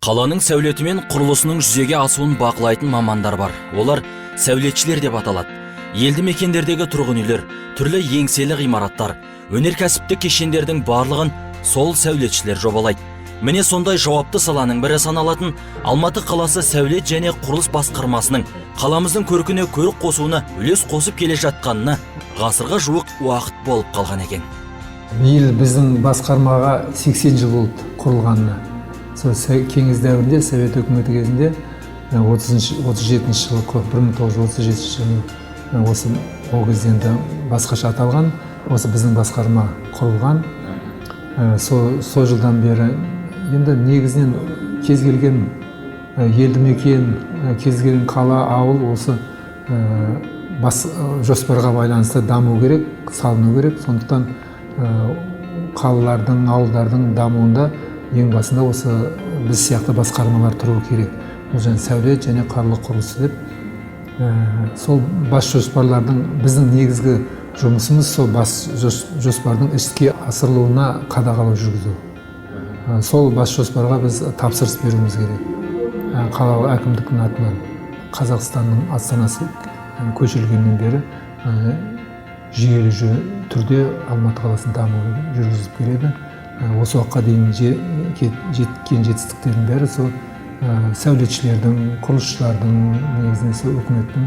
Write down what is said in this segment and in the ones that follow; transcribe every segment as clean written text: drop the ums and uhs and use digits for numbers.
Қаланың сәулеті мен құрылысының жүзеге асуын бақылайтын мамандар бар. Олар сәулетшілер деп аталады. Елді мекендердегі тұрғын үйлер, түрлі еңселі ғимараттар, өнеркәсіптік кешендердің барлығын сол сәулетшілер жобалайды. Міне сондай жауапты саланың бірі саналатын Алматы қаласы сәулет және құрылыс басқармасының қаламыздың көркіне көрік қосуына үлес қосып келе жатқанына ғасырға жуық уақыт болып қалған екен. Биыл біздің басқармаға 80 жыл болды құрылғанына. Сол кеңес дәуірінде Совет үкіметі кезінде 37 жылы 1937 жылы осы ол кезде басқаша аталған, осы біздің басқарма құрылған. Сол жылдан бері енді негізінен кез келген елді мекен, кез келген қала, ауыл осы жоспарға байланысты даму керек, салыну керек. Сондықтан қалалардың, ауылдардың дамуында ең басында осы біз сияқты басқармалар тұру керек. Бұл және сәулет және қаржылық құрылысы деп. Сол бас жоспарлардың біздің негізгі жұмысымыз сол бас жоспардың іске асырылуына қадағалау жүргізу. Сол бас жоспарға біз тапсырыс беруіміз керек. Қалалық әкімдіктің атынан Қазақстанның астанасы көшірілгеннен бері жүйелі түрде Алматы қаласын дамуы жүргізіп келеді. Осы уақытқа дейін жеткен жетістіктердің бәрі сол сәулетшілердің, құрылысшылардың, негізінен сол үкіметтің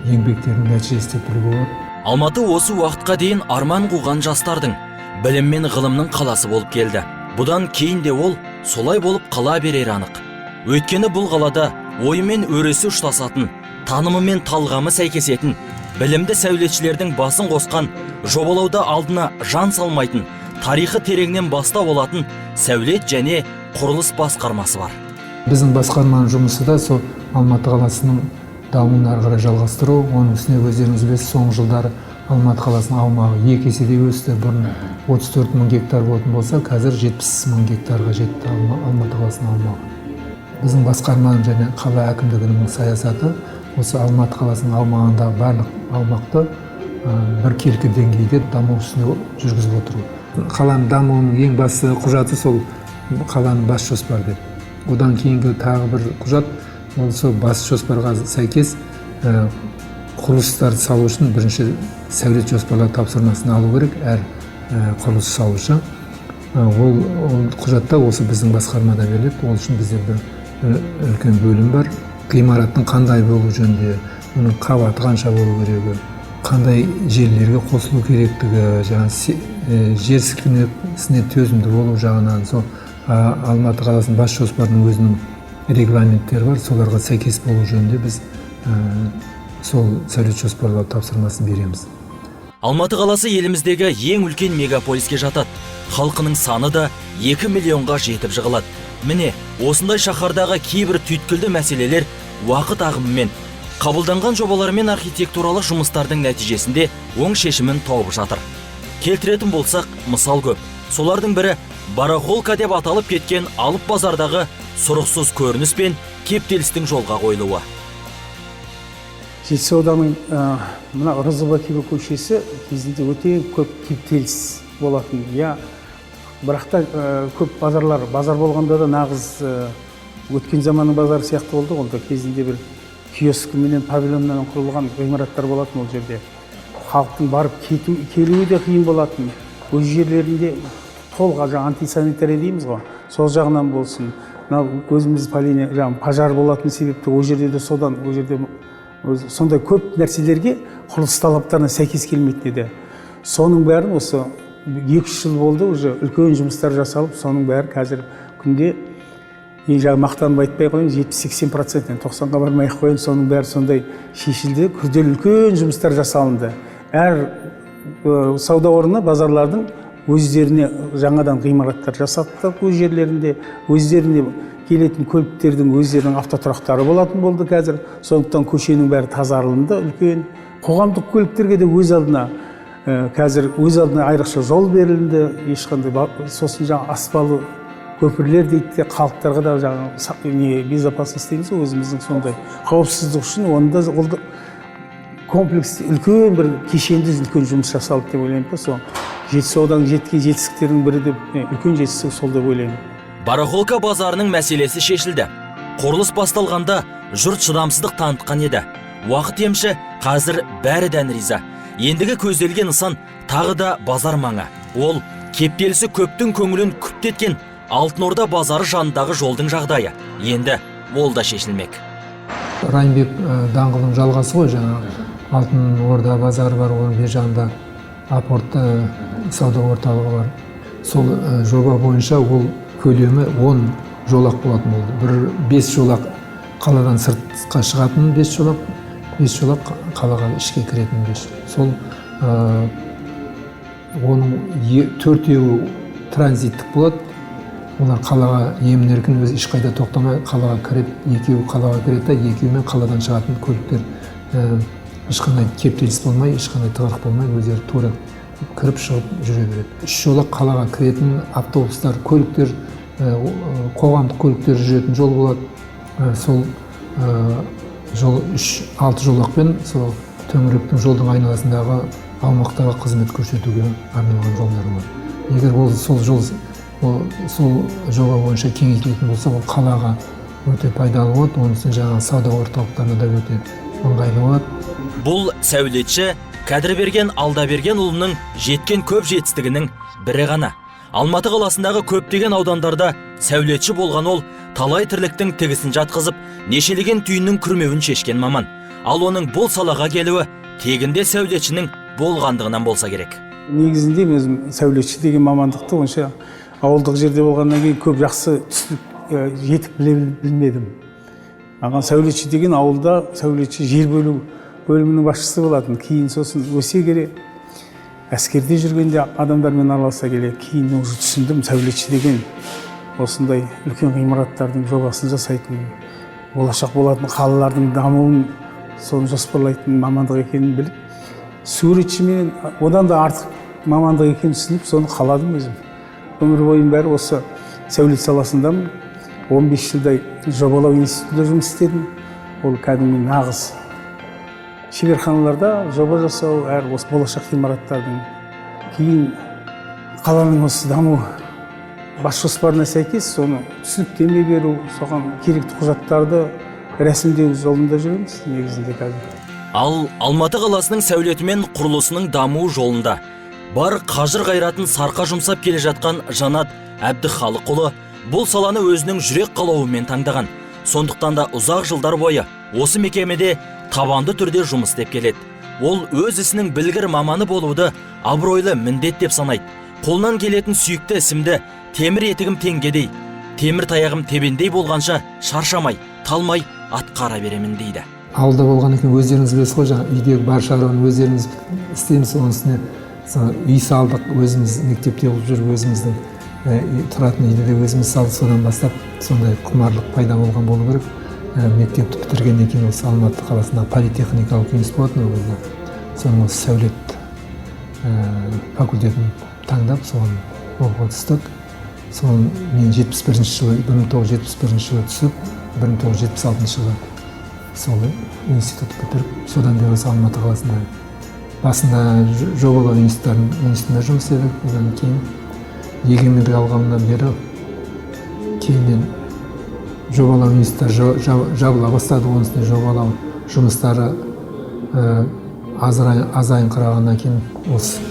еңбектерінің нәтижесі деп білуге болады. Алматы осы уақытқа дейін арман қуған жастардың, білім мен ғылымның қаласы болып келді. Бұдан кейін де ол солай болып қала берер анық. Өйткені бұл қалада ойы мен өресі ұштасатын, танымы мен талғамы сәйкесетін, білімді сәулетшілердің басын қосқан, жобалауда алдына жан салмайтын, тарихы тереңнен бастау болатын сәулет және құрылыс басқармасы бар. Біздің басқарманың жұмысы да сол Алматы қаласының дамуын ары қарай жалғастыру. Оның үстіне өздеріңіз білесіз, соңғы жылдары Алматы қаласының аумағы 2 есеге өсті. Бұрын 34 мың гектар болатын болса, қазір 70 мың гектарға жетті Алматы қаласының аумағы. Біздің басқарманың және қала әкімдігінің саясаты осы Алматы қаласының аумағындағы барлық аумақты бір келкі деңгейде даму үстіне жүргізіп отыру. Қаланың дамуының ең басты құжаты сол қаланың бас жоспары деп. Одан кейінгі тағы бір құжат, ол сол бас жоспарға сәйкес құрылыстарды салу үшін бірінші сәулет жоспарлар тапсырмасын алу керек әр құрылыс салушы. Ол құжатта осы біздің басқармада беріледі. Ол үшін бізде бір үлкен бөлім бар. Ғимараттың қандай болу жөнінде, оның қабаты қанша болу керегі, қандай жерлерге қосылу керектігі, жер сілкінісіне төзімді болу жағынан, сол Алматы қаласының бас жоспарының өзінің регламенттері бар, соларға сәйкес болу жөнінде біз сол сәулет жоспарлау тапсырмасын береміз. Алматы қаласы еліміздегі ең үлкен мегаполиске жатады. Халқының саны да 2 миллионға жетіп жығылады. Міне, осындай шаһардағы кейбір түйткілді мәселелер уақыт ағымымен, қабылданған жобалар мен архитектуралық жұмыстардың нәтижесінде оң шешімін тауып жатыр. Келтіретін болсақ, мысал көп. Солардың бірі барахолка деп аталып кеткен алып базардағы сұрықсыз көрініс пен кептелістің жолға қойылуы. Жетісу ауданының мына Рызыбакиева көшесі кезінде өте көп кептеліс болатын. Бірақ та көп базар болғанда да нағыз өткен заманның базары сияқты болды. Онда кезінде бір киоскі менен павильоннан құрылған ғимараттар болатын ол жерде. Халықтың барып келуі де қиын болатын. Өз жерлерінде толға антисанитария дейміз ғой. Сол жағынан болсын. Өзіміз пожар болатын себепті ол жерде де содан, ол жерде сондай көп нәрселерге құрылыс талаптарына сәйкес келмейтін еді. Соның бәрін осы 2 жыл болды, уже үлкен жұмыстар жасалып, соның бәрі қазір күнде мақтанып айтпай қойын, 70-80%, 90-ға бармай қойын, соның бәрі сондай шешілді, күрделі үлкен жұмыстар жасалынды. Әр сауда орны, базарлардың өздеріне жаңадан ғимараттар жасаттық өз жерлерінде, өздеріне келетін көліктердің өздерінің автотұрақтары болатын болды қазір. Сондықтан көшенің бәрі тазарылынды, үлкен. Қоғамдық көліктерге де өз алдына қазір өз алдына айрықша жол берілді, ешқандай сосын аспалы көпірлер дейді, халықтарға да безопасность дейміз, өзіміздің сондай қауіпсіздік үшін онда комплекс үлкен бір кешенді үлкен жұмыс жасалды деп ойлаймын. Сол Жетісу ауданның жеткен жетістіктерінің бірі деп үлкен жетістік сол деп ойлаймын. Барахолка базарының мәселесі шешілді. Құрылыс басталғанда жұрт шыдамсыздық танытқан еді. Уақыт емші, қазір бәріден риза. Ендігі көзделген нысан тағы да базар маңы. Ол кептелісі көптің көңілін күптеткен Алтын Орда базары жанындағы жолдың жағдайы. Енді ол да шешілмек. Райымбек даңғылының жалғасы ғой, жаңа Алтын Орда базары бар, оның бер жағында апорт сауда орталығы бар. Сол жоба бойынша ол көлемі 10 жолақ болатын болды. Бір 5 жолақ қаладан сыртқа шығатын 5 жолақ қалаға ішке кіретін 5. Сол оның 4-еуі транзиттік болады. Олар қалаға емін-еркін өзі ешқайда тоқтамай қалаға кіріп, 2-еуі қалаға кіреді, 2-еуімен қаладан шығатын көліктер ешқандай кептеліс болмай, ешқандай тығырық болмай, өздері тура кіріп шығып жүре береді. 3 жолақ қалаға кіретін автобустар, көліктер, қоғамдық көліктер жүретін жол болады. Сол жол 6 жолақпен сол төңіректің жолдың айналасындағы аумақтағы қызмет көрсетуге арналған жолдар болады. Егер ол сол жоба бойынша кеңейтілетін болса, ол қалаға өте пайдалы болады, онысы жаңа сауда орталықтарына да өте ыңғайлы болады. Бұл сәулетші Кәдірберген Алдабергенұлының жеткен көп жетістігінің бірі ғана. Алматы қаласындағы көптеген аудандарда сәулетші болған ол талай тірліктің тігісін жатқызып, нешелеген түйіннің күрмеуін шешкен маман. Ал оның бұл салаға келуі тегінде сәулетшінің болғандығынан болса керек. Негізінде мен сәулетші деген мамандықты онша ауылдық жерде болғаннан кейін көп жақсы түсініп жетік білмедім. Маған сәулетші деген ауылда сәулетші жер бөлімінің басшысы болатын. Кейін сосын өсе келе әскерде жүргенде адамдармен араласа келе кейін уже түсіндім, сәулетші деген осындай үлкен ғимараттардың жобасын жасайтын, болашақ болатын қалалардың дамуын соны жоспарлайтын мамандық екенін біліп, суретші мен одан да артық мамандық екенін түсініп, соны қаладым өзім. Өмір бойым бәрі осы сәулет саласындамын. 15 жылдай жобалау институтында жұмыс істедім. Ол кәдімгі нағыз шеберханаларда жоба жасау, әр осы болашақ ғимараттардың. Кейін қаланың осы даму бас жоспарына сәйкес соны түсініктеме беру, соған керекті құжаттарды рәсімдеу жолында жүреміз негізінде қазір. Ал Алматы қаласының сәулеті мен құрылысының даму жолында бар қажыр қайратын сарқа жұмсап келе жатқан Жанат Әбдіхалықұлы бұл саланы өзінің жүрек қалауымен таңдаған. Сондықтан да ұзақ жылдар бойы осы мекемеде табанды түрде жұмыс істеп келеді. Ол өз ісінің білгір маманы болуды абыройлы міндет деп санайды. Қолынан келетін сүйікті ісімді темір етігім теңгедей, темір таяғым тебендей болғанша шаршамай, талмай атқара беремін дейді. Ауылда болған екен өздеріңіз білесіз ғой, жаңа үйдегі бар шаруаны өздеріңіз істейміз, оның үстіне үй салдық, өзіміз мектепте оқып жүріп, өзіміздің тұратын үйді де өзіміз салдық. Содан бастап сондай құмарлық пайда болған болу керек. Мектепті бітіргеннен кейін осы Алматы қаласындағы политехникалық институт болатын, соның осы сәулет факультетін таңдап, соған оқуға түстік. Соны мен 1971 жылы түсіп, 1976 жылы сол институт бітіріп, содан бері осы Алматы қаласында басында жобалау институтында жұмыс істедік. Одан кейін егемендік алғаннан бері кейіннен жобалау институттары жабыла бастады. Оның үстіне жобалау жұмыстары азайын қарағаннан кейін осы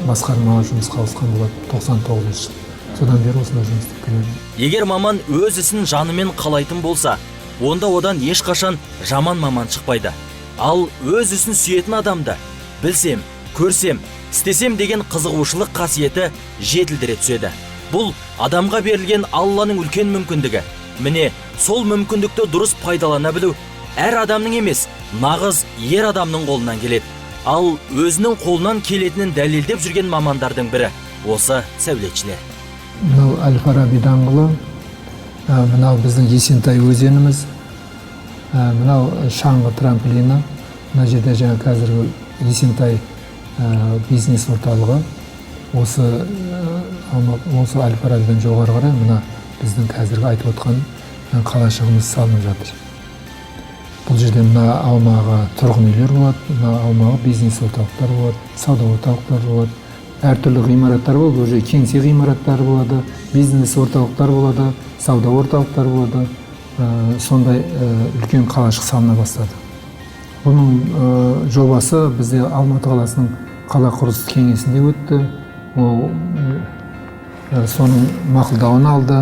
басқармаға жұмысқа ауысқан болады 99 жыл. Содан бері осында жұмыс істеп келемін. Егер маман өз ісін жанымен қалайтын болса, онда одан ешқашан жаман маман шықпайды. Ал өз ісін сүйетін адамды білсем, көрсем, істесем деген қызығушылық қасиеті жетілдіре түседі. Бұл адамға берілген Алланың үлкен мүмкіндігі. Міне, сол мүмкіндікті дұрыс пайдалана білу әр адамның емес, нағыз ер адамның қолынан келеді. Ал өзінің қолынан келетінін дәлелдеп жүрген мамандардың бірі осы сәулетшілер. Мынау Әл-Фараби даңғылы, мынау біздің Есентай өзеніміз, мынау шаңғы трамплині, мына жерде жаңа қазіргі Есентай бизнес орталығы. Осы Әл-Фарабиден жоғары қарай мына біздің қазіргі айтып отқан қалашығымыз салынып жатыр. Бұл жерде мына аумағы тұрғын үйлер болады, мына аумағы бизнес орталықтар болады, сауда орталықтар болады, әртүрлі ғимараттар болады, уже кеңсе ғимараттары болады, бизнес орталықтар болады, сауда орталықтары болады. Сондай үлкен қалашық салына бастады. Бұның жобасы бізде Алматы қаласының қала құрылыс кеңесінде өтті. Ол соның мақұлдауын алды.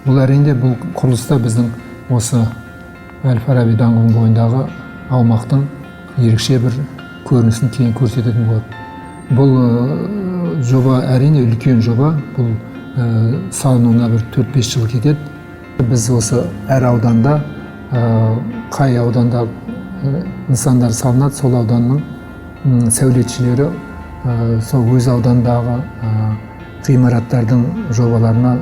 Бұл әрине бұл құрылыста біздің осы Әл-Фараби даңғылының бойындағы аумақтың ерекше бір көрінісін кейін көрсететін болады. Бұл жоба әрине үлкен жоба. Бұл салынуына бір 4-5 жыл кетеді. Біз осы әр ауданда, қай ауданда нысандар салынады, сол ауданның сәулетшілері сол өз аудандағы ғимараттардың жобаларына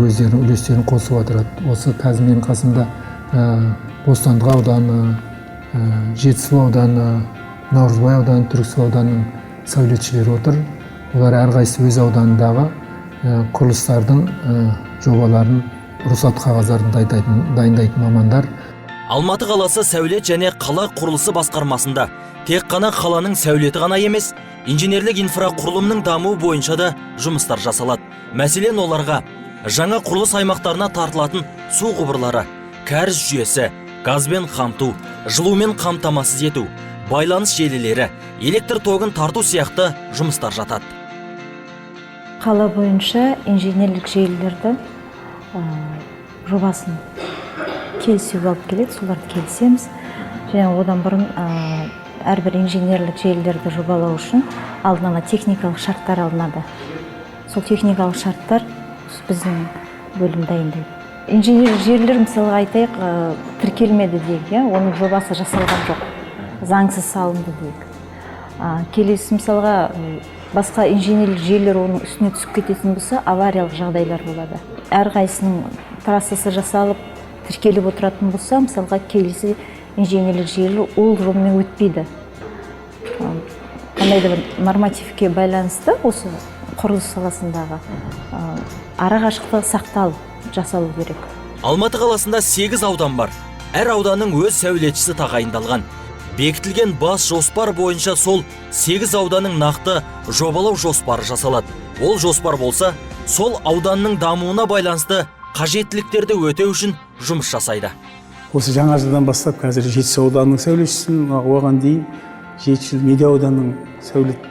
өздерінің үлестерін қосып отырады. Осы қазір менің қасымда Бостандық ауданы, Жетісу ауданы, Наурызбай ауданы, Түрксіб ауданының сәулетшілері отыр. Олар әрқайсысы өз ауданындағы құрылыстардың жобаларын, рұқсат қағаздарын дайындайтын мамандар. Алматы қаласы сәулет және қала құрылысы басқармасында тек қана қаланың сәулеті ғана емес, инженерлік инфрақұрылымның дамуы бойынша да жұмыстар жасалады. Мәселен, оларға жаңа құрылыс аймақтарына тартылатын су құбырлары, кәріз жүйесі, газбен қамту, жылумен қамтамасыз ету, байланыс желілері, электр тогын тарту сияқты жұмыстар жатады. Қала бойынша инженерлік желілерді жобасын келісуге алып келеді, соларды келісеміз. Және одан бұрын әрбір инженерлік желілерді жобалау үшін алдын ала техникалық шарттар алынады. Сол техникалық шарттар біздің бөлім дайындайды. Инженерлік желілер, мысалы айтайық, тіркелмеді дейік, оның жобасы жасалған жоқ, заңсыз салынды дейік. Келесі мысалға басқа инженерлік желілер оның үстіне түсіп кететін болса, авариялық жағдайлар болады. Әрқайсының трассасы жасалып, тіркеліп отыратын болса, мысалға келесі инженерлік желі ол жолмен өтпейді. Қандай да бір нормативке байланысты осы құрылыс саласындағы арақашықтығы сақталып жасалу керек. Алматы қаласында 8 аудан бар. Әр ауданның өз сәулетшісі тағайындалған. Бекітілген бас жоспар бойынша сол 8 ауданның нақты жобалау жоспары жасалады. Ол жоспар болса, сол ауданның дамуына байланысты қажеттіліктерді өтеу үшін жұмыс жасайды. Осы жаңа жылдан бастап қазір Жетісу ауданының сәулетшісін, оған дейін 7 жыл Медеу ауданының сәулет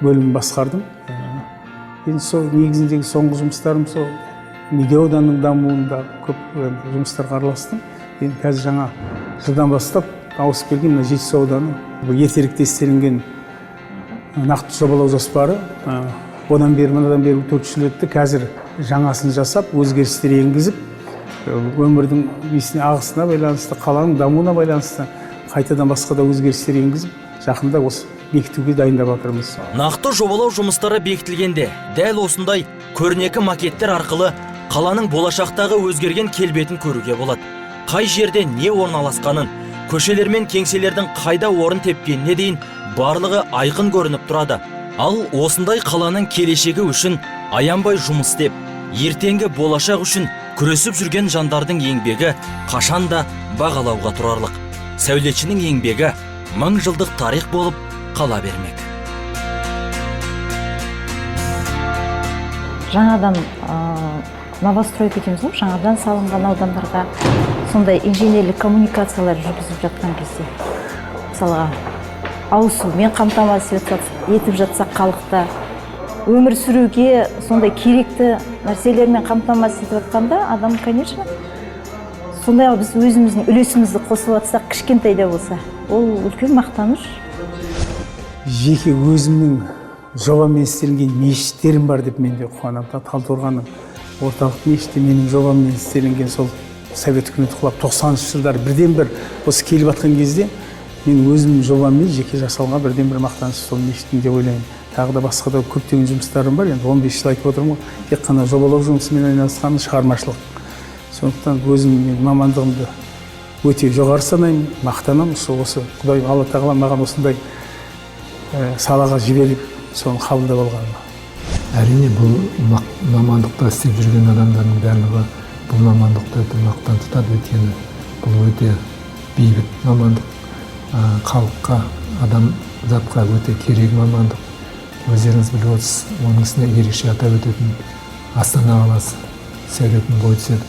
бөлімін басқардым. Енді сол негізіндегі соңғы жұмыстарым сол Медеу ауданының дамуында көп жұмыстарға араластым. Енді қазір жаңа жылдан бастап ауысып келген мына Жетісу ауданы. Бұл ертеректе істелінген нақты жобалау жоспары. Одан бері, мынадан бері 4 жыл өтті. Қазір жаңасын жасап, өзгерістер енгізіп, өмірдің ағысына байланысты, қаланың дамуына байланысты қайтадан басқа да өзгерістер енгізіп, жақында осы бекітуге дайындап жатырмыз. Нақты жобалау жұмыстары бекітілгенде, дәл осындай көрнекі макеттер арқылы қаланың болашақтағы өзгерген келбетін көруге болады. Қай жерде не орналасқанын, көшелер мен кеңселердің қайда орын тепкеніне дейін барлығы айқын көрініп тұрады. Ал осындай қаланың келешегі үшін аянбай жұмыс істеп, ертеңгі болашақ үшін күресіп жүрген жандардың еңбегі қашан да бағалауға тұрарлық. Сәулетшінің еңбегі 1000 жылдық тарих болып қала бермек. Жаңадан новостройка дейміз ғой, жаңадан салынған аудандарға сондай инженерлік коммуникациялар жүргізіп жатқан кезде, мысалға ауызсумен қамтамасыз етіп жатсақ, халықта өмір сүруге сондай керекті нәрселермен қамтамасыз етіп жатқанда, адам, конечно, сондай біз өзіміздің үлесімізді қосып жатсақ, кішкентай да болса, ол үлкен мақтаныш. Жеке өзімнің жобамен істелінген мешіттерім бар деп мен де қуанамын. Талдықорғанның орталық мешіті менің жобаммен істелінген, сол Совет үкіметі құлап 90-шы жылдар бірден бір осы келіп жатқан кезде мен өзімнің жобаммен жеке жасалған бірден бір мақтаныш сол мешіттің деп ойлаймын. Тағы да басқа да көптеген жұмыстарым бар. Енді 15 жыл айтып отырмын ғой, тек қана жобалау жұмысымен айналысқан шығармашылық. Сондықтан өзімнің мамандығымды өте жоғары санаймын, мақтанамын. Осы Құдай Алла тағала маған осындай салаға жіберіп, соны қабылдап алғаныма. Әрине бұл мамандықта істеп жүрген адамдардың барлығы бұл мамандықты мақтан тұтады, өйткені бұл өте бейбіт мамандық, халыққа, адам затқа өте керек мамандық. өздеріңіз біліп отырсыз, оның үстіне ерекше атап өтетін Астана қаласы сәулетін бой түзеді.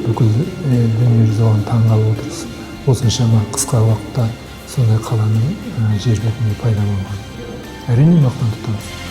Бүкіл дүниежүзі оған таңғалып отырсыз. Осыншама қысқа уақытта сондай қаланың жер бетінде пайда болған. Әрине мақтан тұтамыз.